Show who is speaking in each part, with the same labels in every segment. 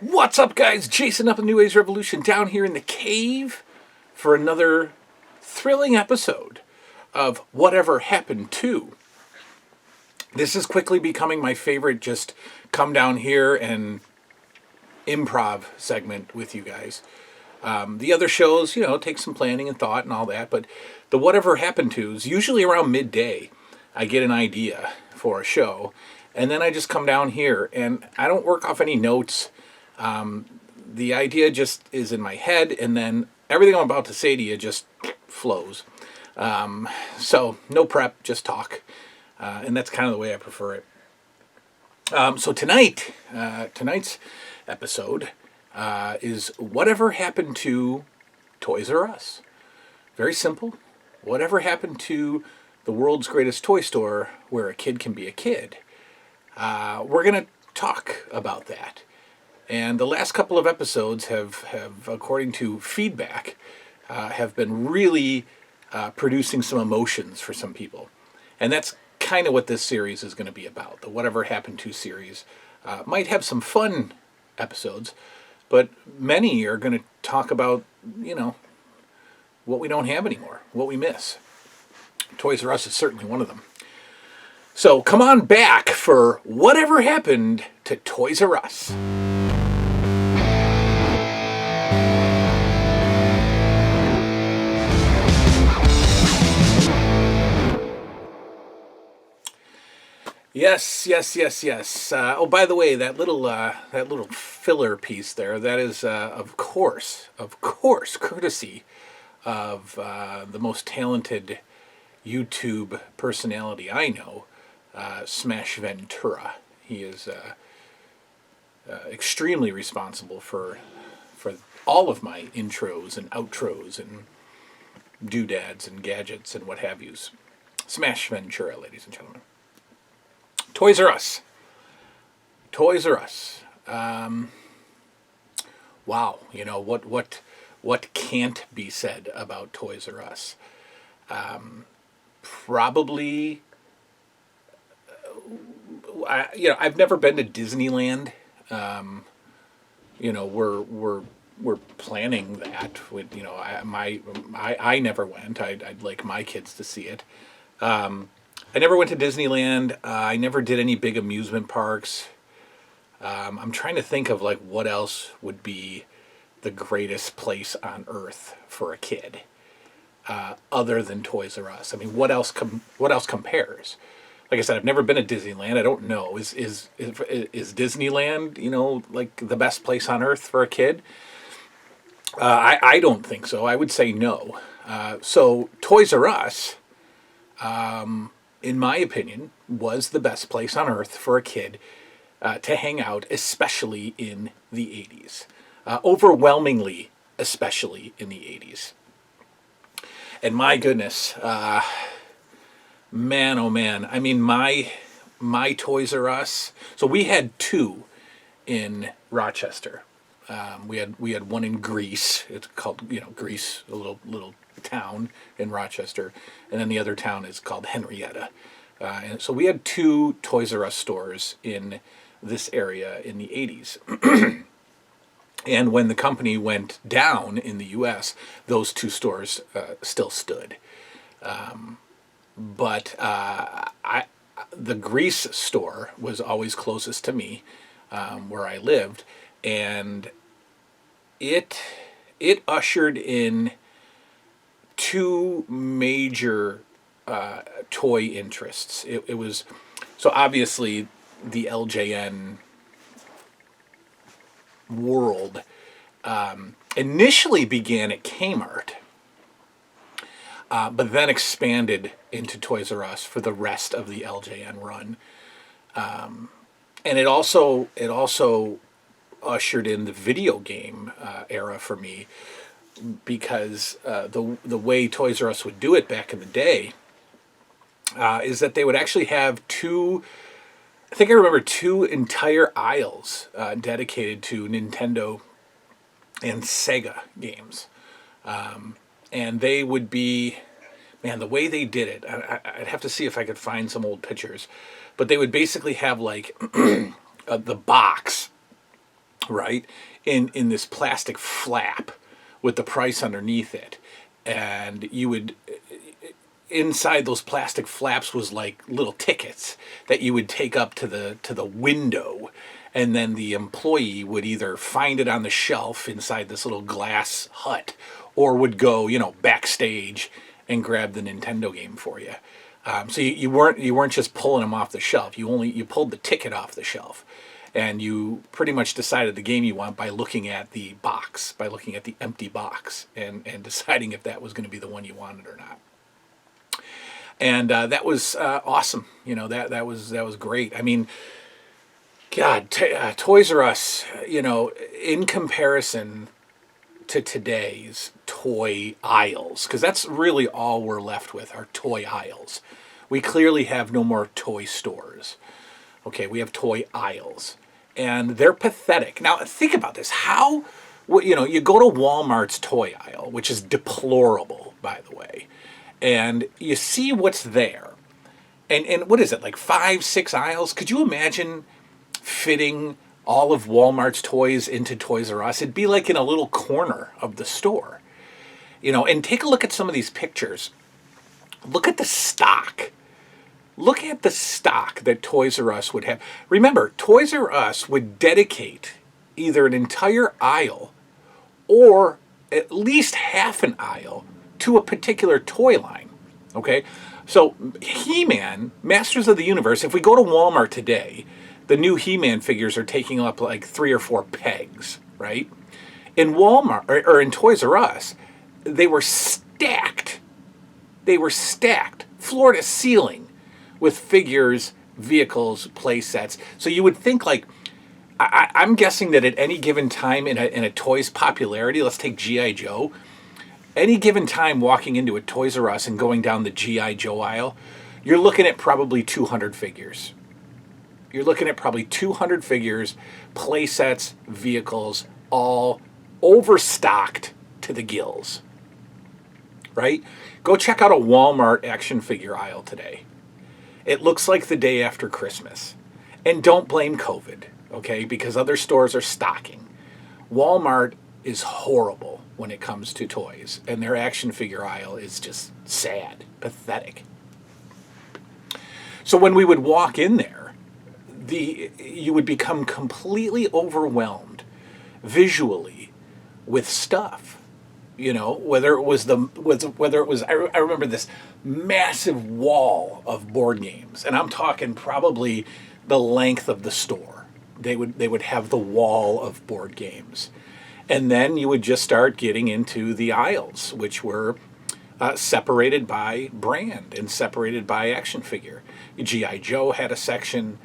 Speaker 1: What's up, guys? Jason up in New Age Revolution down here in the cave for another thrilling episode of Whatever Happened To. This is quickly becoming my favorite just come down here and improv segment with you guys. The other shows, take some planning and thought and all that, but the Whatever Happened To is usually around midday. I get an idea for a show, and then I just come down here and I don't work off any notes. The idea just is in my head, and then everything I'm about to say to you just flows. So no prep, just talk, and that's kind of the way I prefer it. So tonight's episode is Whatever Happened to Toys R Us. Very simple. Whatever happened to the world's greatest toy store where a kid can be a kid? We're going to talk about that. And the last couple of episodes have according to feedback, have been really producing some emotions for some people. And that's kind of what this series is going to be about. The Whatever Happened To series might have some fun episodes, but many are going to talk about, what we don't have anymore, what we miss. Toys R Us is certainly one of them. So come on back for Whatever Happened to Toys R Us. Yes. Oh, by the way, that little filler piece there, that is, of course, courtesy of the most talented YouTube personality I know, Smash Ventura. He is extremely responsible for all of my intros and outros and doodads and gadgets and what have yous. Smash Ventura, ladies and gentlemen. Toys R Us. Wow, what can't be said about Toys R Us? Probably, I've never been to Disneyland. We're planning that. I never went. I'd like my kids to see it. I never went to Disneyland. I never did any big amusement parks. I'm trying to think of what else would be the greatest place on earth for a kid, other than Toys R Us. I mean, what else compares? Like I said, I've never been to Disneyland. I don't know. Is Disneyland, the best place on earth for a kid? I don't think so. I would say no. So Toys R Us, in my opinion, was the best place on earth for a kid to hang out, especially in the 80s. Overwhelmingly, especially in the 80s. And my goodness, man, oh man. I mean, my Toys R Us. So we had two in Rochester. We had one in Greece. It's called, Greece, a little town in Rochester, and then the other town is called Henrietta. And so we had two Toys R Us stores in this area in the 80s. And when the company went down in the U.S., those two stores still stood. But the Greece store was always closest to me, where I lived, and it ushered in two major toy interests. It was, so obviously the LJN world initially began at Kmart, but then expanded into Toys R Us for the rest of the LJN run. And it also ushered in the video game era for me, because the way Toys R Us would do it back in the day is that they would actually have two entire aisles dedicated to Nintendo and Sega games. And they would be, man, the way they did it, I'd have to see if I could find some old pictures, but they would basically have the box right? In this plastic flap with the price underneath it. And you would, inside those plastic flaps was like little tickets that you would take up to the window, and then the employee would either find it on the shelf inside this little glass hut, or would go, backstage and grab the Nintendo game for you. So you weren't just pulling them off the shelf. You pulled the ticket off the shelf, and you pretty much decided the game you want by looking at the box, by looking at the empty box, and deciding if that was going to be the one you wanted or not. And that was awesome. That was great. I mean, God, Toys R Us. In comparison to today's toy aisles, because that's really all we're left with are toy aisles. We clearly have no more toy stores. Okay, we have toy aisles, and they're pathetic. Now think about this: you go to Walmart's toy aisle, which is deplorable, by the way, and you see what's there. And what is it, like 5, 6 aisles? Could you imagine fitting all of Walmart's toys into Toys R Us? It'd be like in a little corner of the store. And take a look at some of these pictures. Look at the stock. Look at the stock that Toys R Us would have. Remember, Toys R Us would dedicate either an entire aisle or at least half an aisle to a particular toy line. Okay? So, He-Man, Masters of the Universe, if we go to Walmart today, the new He-Man figures are taking up like 3 or 4 pegs, right? In Walmart, or in Toys R Us, they were stacked. They were stacked, floor to ceiling, with figures, vehicles, play sets. So you would think, like, I'm guessing that at any given time in a toy's popularity, let's take G.I. Joe, any given time walking into a Toys R Us and going down the G.I. Joe aisle, you're looking at probably 200 figures. You're looking at probably 200 figures, play sets, vehicles, all overstocked to the gills. Right? Go check out a Walmart action figure aisle today. It looks like the day after Christmas. And don't blame COVID, okay? Because other stores are stocking. Walmart is horrible when it comes to toys, and their action figure aisle is just sad, pathetic. So when we would walk in there, you would become completely overwhelmed visually with stuff. Whether it was I remember this massive wall of board games, and I'm talking probably the length of the store. They would have the wall of board games, and then you would just start getting into the aisles, which were separated by brand and separated by action figure. G.I. Joe had a section.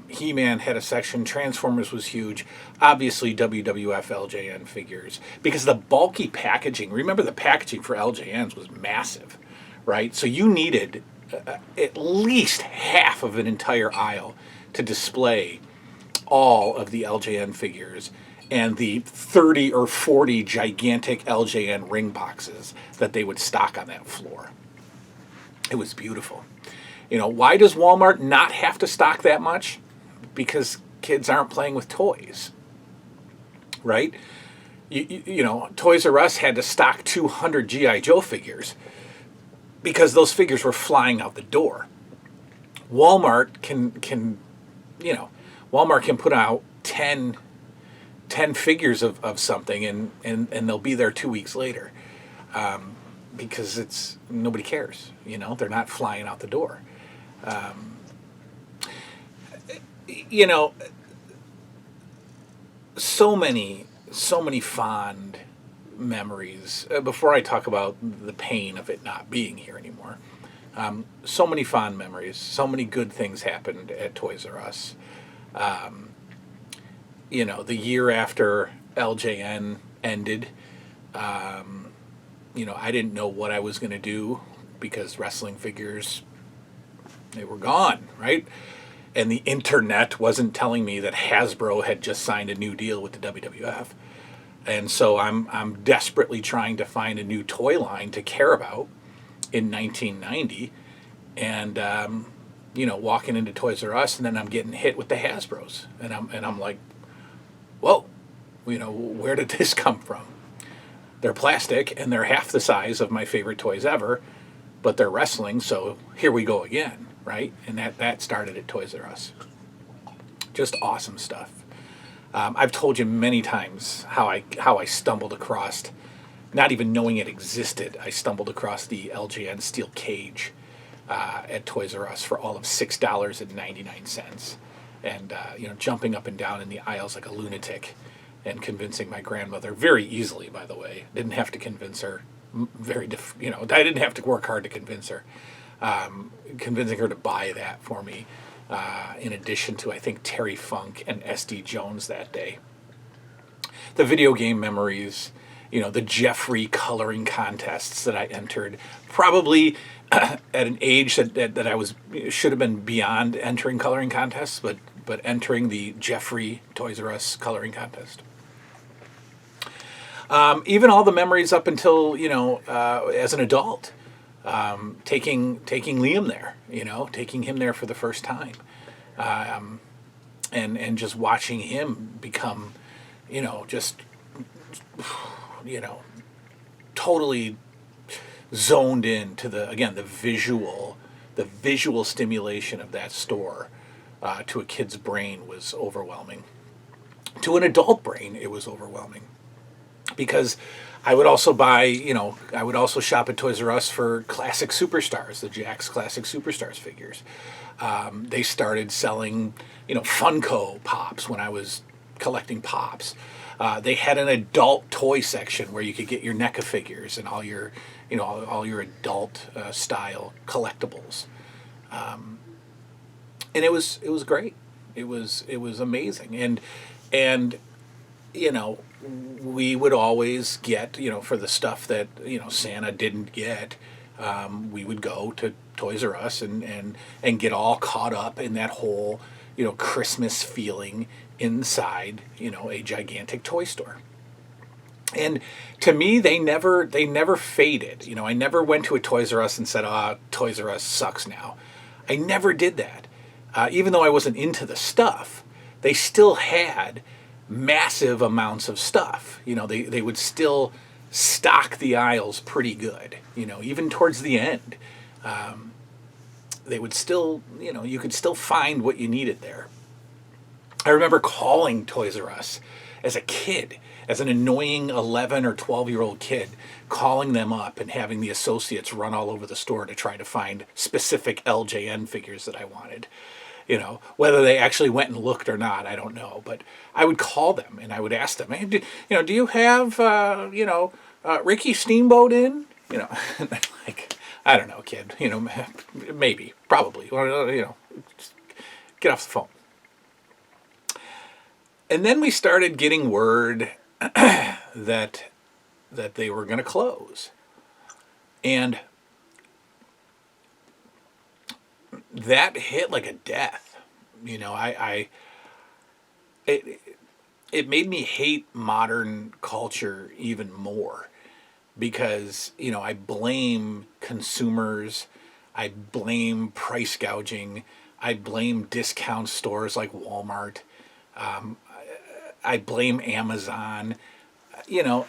Speaker 1: He-Man had a section. Transformers was huge. Obviously, WWF LJN figures. Because the bulky packaging, remember the packaging for LJNs was massive, right? So you needed at least half of an entire aisle to display all of the LJN figures and the 30 or 40 gigantic LJN ring boxes that they would stock on that floor. It was beautiful. Why does Walmart not have to stock that much? Because kids aren't playing with toys, right? Toys R Us had to stock 200 G.I. Joe figures because those figures were flying out the door. Walmart can put out 10 figures of something and they'll be there 2 weeks later because nobody cares. They're not flying out the door. So many fond memories. Before I talk about the pain of it not being here anymore, so many fond memories. So many good things happened at Toys R Us. The year after LJN ended, I didn't know what I was going to do because wrestling figures, they were gone, right? And the internet wasn't telling me that Hasbro had just signed a new deal with the WWF. And so I'm desperately trying to find a new toy line to care about in 1990. And, walking into Toys R Us, and then I'm getting hit with the Hasbros. And I'm like, whoa, where did this come from? They're plastic and they're half the size of my favorite toys ever, but they're wrestling, so here we go again, right? And that started at Toys R Us. Just awesome stuff. I've told you many times how I stumbled across, not even knowing it existed, I stumbled across the LJN steel cage at Toys R Us for all of $6.99, and jumping up and down in the aisles like a lunatic, and convincing my grandmother very easily. By the way, didn't have to convince her. I didn't have to work hard to convince her. Convincing her to buy that for me. In addition to, I think, Terry Funk and SD Jones that day. The video game memories, the Jeffrey coloring contests that I entered, probably at an age that I should have been beyond entering coloring contests, but entering the Jeffrey Toys R Us coloring contest. Even all the memories up until, as an adult, taking Liam there, taking him there for the first time, and just watching him become, totally zoned in to the visual stimulation of that store, to a kid's brain was overwhelming. To an adult brain, it was overwhelming. Because I would also shop at Toys R Us for Classic Superstars, the Jakks Classic Superstars figures. They started selling, Funko Pops when I was collecting Pops. They had an adult toy section where you could get your NECA figures and all your, all your adult style collectibles. And it was great. It was amazing. And we would always get, for the stuff that, Santa didn't get, we would go to Toys R Us and get all caught up in that whole, Christmas feeling inside, a gigantic toy store. And to me, they never faded. I never went to a Toys R Us and said, Toys R Us sucks now. I never did that. Even though I wasn't into the stuff, they still had massive amounts of stuff. They would still stock the aisles pretty good. Even towards the end, they would still, you could still find what you needed there. I remember calling Toys R Us as a kid, as an annoying 11 or 12-year-old kid, calling them up and having the associates run all over the store to try to find specific LJN figures that I wanted. Whether they actually went and looked or not, I don't know. But I would call them and I would ask them, hey, do you have, Ricky Steamboat in? Like, I don't know, kid. Maybe, probably. Just get off the phone. And then we started getting word that they were going to close. And that hit like a death. It made me hate modern culture even more, because, I blame consumers, I blame price gouging, I blame discount stores like Walmart, I blame Amazon, and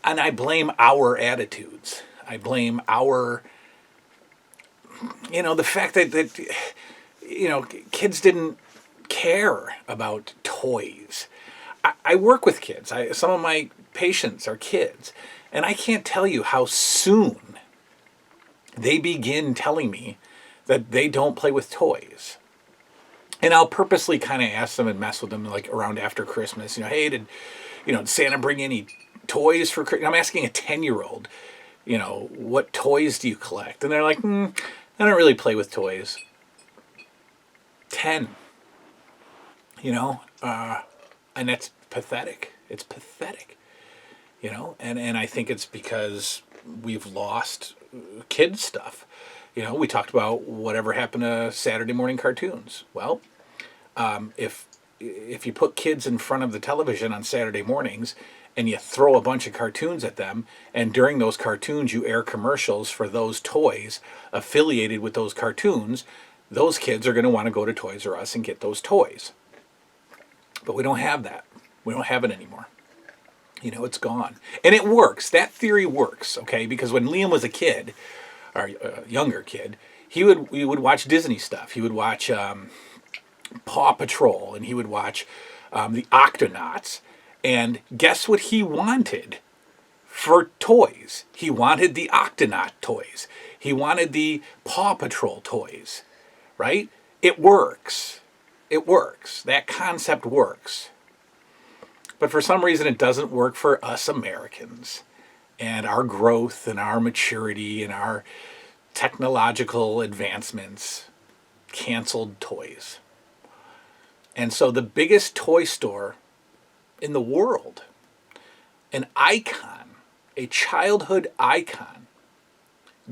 Speaker 1: I blame our attitudes. I blame our, the fact that kids didn't care about toys. I work with kids. Some of my patients are kids, and I can't tell you how soon they begin telling me that they don't play with toys. And I'll purposely kind of ask them and mess with them like around after Christmas. Hey, did Santa bring any toys for Christmas? I'm asking a 10-year-old, what toys do you collect? And they're like, I don't really play with toys. 10. And that's pathetic. It's pathetic. And I think it's because we've lost kid stuff. We talked about whatever happened to Saturday morning cartoons. Well, if you put kids in front of the television on Saturday mornings and you throw a bunch of cartoons at them, and during those cartoons you air commercials for those toys affiliated with those cartoons, those kids are going to want to go to Toys R Us and get those toys. But we don't have that. We don't have it anymore. You know, it's gone. And it works. That theory works, okay? Because when Liam was a kid, or a younger kid, we would watch Disney stuff. He would watch Paw Patrol, and he would watch the Octonauts. And guess what he wanted for toys? He wanted the Octonaut toys. He wanted the Paw Patrol toys, right? It works. It works. That concept works. But for some reason, it doesn't work for us Americans and our growth and our maturity and our technological advancements. Canceled toys. And so the biggest toy store in the world, an icon, a childhood icon,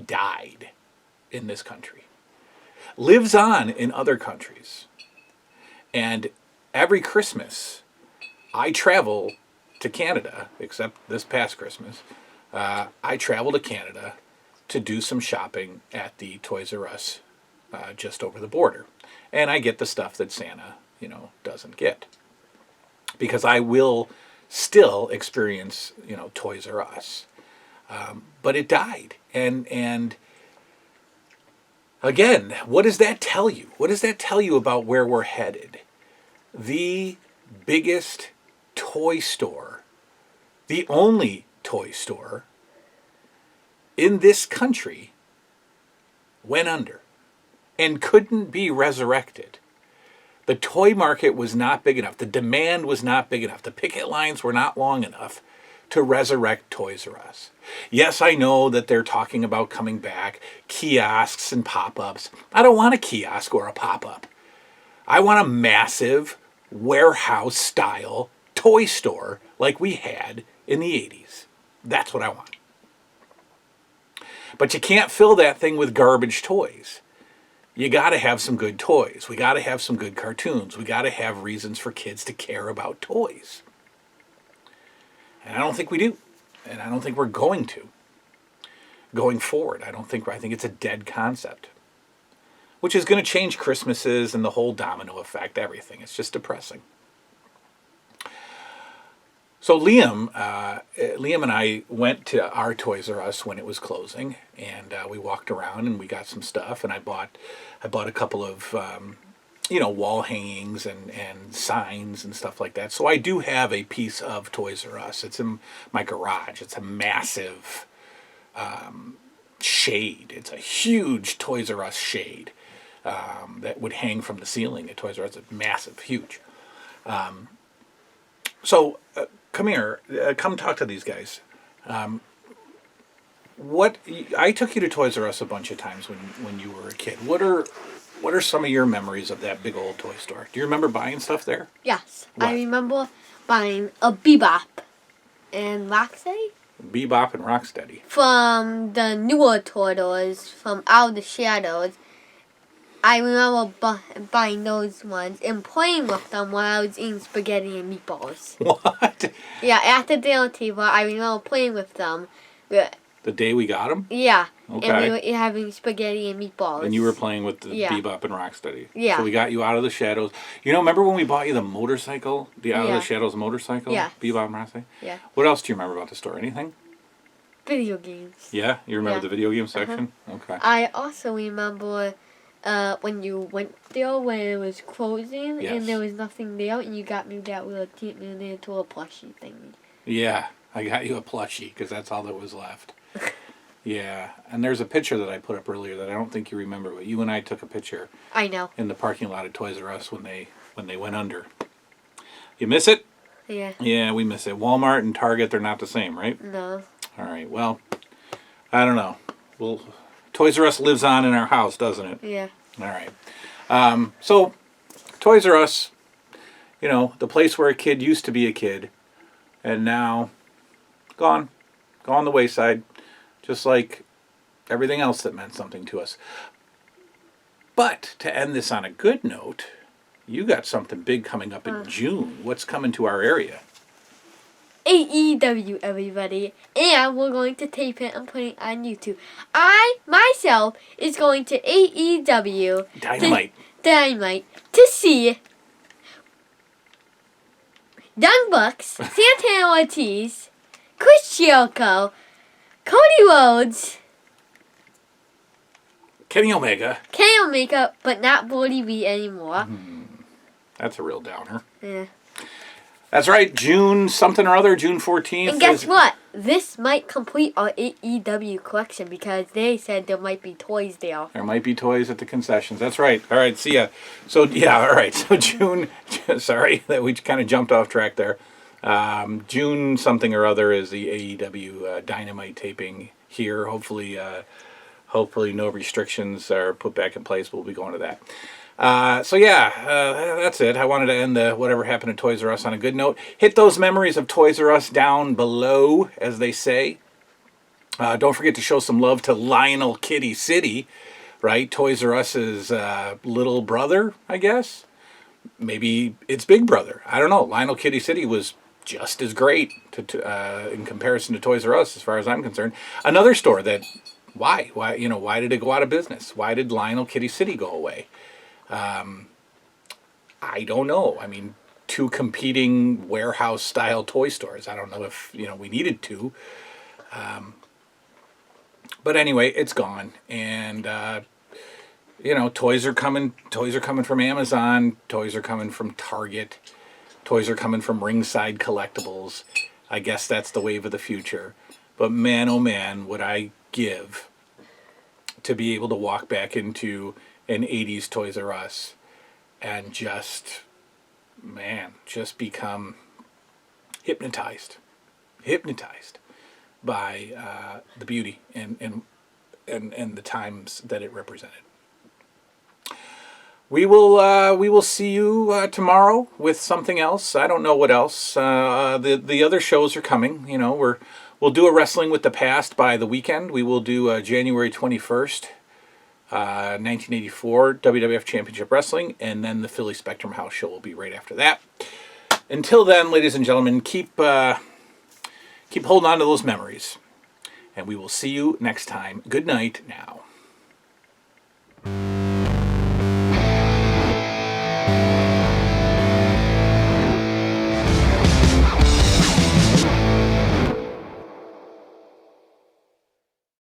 Speaker 1: died in this country. Lives on in other countries. And every Christmas, I travel to Canada, except this past Christmas. I travel to Canada to do some shopping at the Toys R Us just over the border. And I get the stuff that Santa, doesn't get. Because I will still experience, Toys R Us. But it died. And again, what does that tell you? What does that tell you about where we're headed? The biggest toy store, the only toy store in this country, went under and couldn't be resurrected. The toy market was not big enough. The demand was not big enough. The picket lines were not long enough to resurrect Toys R Us. Yes, I know that they're talking about coming back, kiosks and pop-ups. I don't want a kiosk or a pop-up. I want a massive warehouse-style toy store like we had in the 80s. That's what I want. But you can't fill that thing with garbage toys. You got to have some good toys. We got to have some good cartoons. We got to have reasons for kids to care about toys. And I don't think we do. And I don't think we're going to. Going forward, I think it's a dead concept. Which is going to change Christmases and the whole domino effect, everything. It's just depressing. So Liam and I went to our Toys R Us when it was closing, and we walked around and we got some stuff, and I bought a couple of wall hangings and signs and stuff like that. So I do have a piece of Toys R Us. It's in my garage. It's a massive shade. It's a huge Toys R Us shade that would hang from the ceiling at Toys R Us. It's massive, huge. So come here. Come talk to these guys. I took you to Toys R Us a bunch of times when you were a kid. What are some of your memories of that big old toy store? Do you remember buying stuff there?
Speaker 2: Yes.
Speaker 1: What?
Speaker 2: I remember buying a Bebop and Rocksteady.
Speaker 1: Bebop and Rocksteady.
Speaker 2: From the newer Turtles, from Out of the Shadows. I remember buying those ones and playing with them while I was eating spaghetti and meatballs.
Speaker 1: What?
Speaker 2: Yeah, at the dinner table, I remember playing with them.
Speaker 1: The day we got them?
Speaker 2: Yeah.
Speaker 1: Okay.
Speaker 2: And we were having spaghetti and meatballs.
Speaker 1: And you were playing with the Bebop and Rocksteady.
Speaker 2: Yeah.
Speaker 1: So we got you Out of the Shadows. Remember when we bought you the motorcycle? The Out of the Shadows motorcycle?
Speaker 2: Yeah.
Speaker 1: Bebop and Rocksteady?
Speaker 2: Yeah.
Speaker 1: What else do you remember about the store? Anything?
Speaker 2: Video games.
Speaker 1: Yeah? You remember the video game section? Okay.
Speaker 2: I also remember when you went there when it was closing and there was nothing there, and you got me that little little plushie thing.
Speaker 1: Yeah. I got you a plushie because that's all that was left. Yeah, and there's a picture that I put up earlier that I don't think you remember, but you and I took a picture.
Speaker 2: I know.
Speaker 1: In the parking lot of Toys R Us when they went under. You miss it?
Speaker 2: Yeah.
Speaker 1: Yeah, we miss it. Walmart and Target, they're not the same, right?
Speaker 2: No.
Speaker 1: All right. Well, I don't know. Well, Toys R Us lives on in our house, doesn't it?
Speaker 2: Yeah.
Speaker 1: All right. So Toys R Us, the place where a kid used to be a kid, and now gone the wayside. Just like everything else that meant something to us. But to end this on a good note, you got something big coming up in June. What's coming to our area?
Speaker 2: AEW, everybody. And we're going to tape it and put it on YouTube. I, myself, is going to AEW.
Speaker 1: Dynamite.
Speaker 2: Dynamite. To see Young Bucks, Santana Ortiz, Chris Jericho, Cody Rhodes,
Speaker 1: Kenny Omega.
Speaker 2: Kenny Omega, but not Brody Lee anymore.
Speaker 1: That's a real downer.
Speaker 2: Yeah.
Speaker 1: That's right, June something or other, June 14th.
Speaker 2: And guess what? This might complete our AEW collection because they said there might be toys there.
Speaker 1: There might be toys at the concessions. That's right. All right, see ya. So, yeah, all right. So, June, sorry that we kind of jumped off track there. June something or other is the AEW Dynamite taping here. Hopefully no restrictions are put back in place. We'll be going to that. That's it. I wanted to end the whatever happened at Toys R Us on a good note. Hit those memories of Toys R Us down below, as they say. Don't forget to show some love to Lionel Kitty City, right? Toys R Us's little brother, I guess. Maybe it's big brother. I don't know. Lionel Kitty City was just as great in comparison to Toys R Us, as far as I'm concerned. Another store that, why did it go out of business? Why did Lionel Kitty City go away? I don't know. I mean, two competing warehouse-style toy stores. I don't know if, we needed to. But anyway, it's gone. And, toys are coming. Toys are coming from Amazon. Toys are coming from Target. Toys are coming from Ringside Collectibles. I guess that's the wave of the future. But man, oh man, would I give to be able to walk back into an 80s Toys R Us and just become hypnotized by the beauty and the times that it represented. We will see you tomorrow with something else. I don't know what else. The other shows are coming. We'll do a Wrestling with the Past by the weekend. We will do January 21st. 1984 WWF Championship Wrestling, and then the Philly Spectrum House show will be right after that. Until then, ladies and gentlemen, keep holding on to those memories, and we will see you next time. Good night now.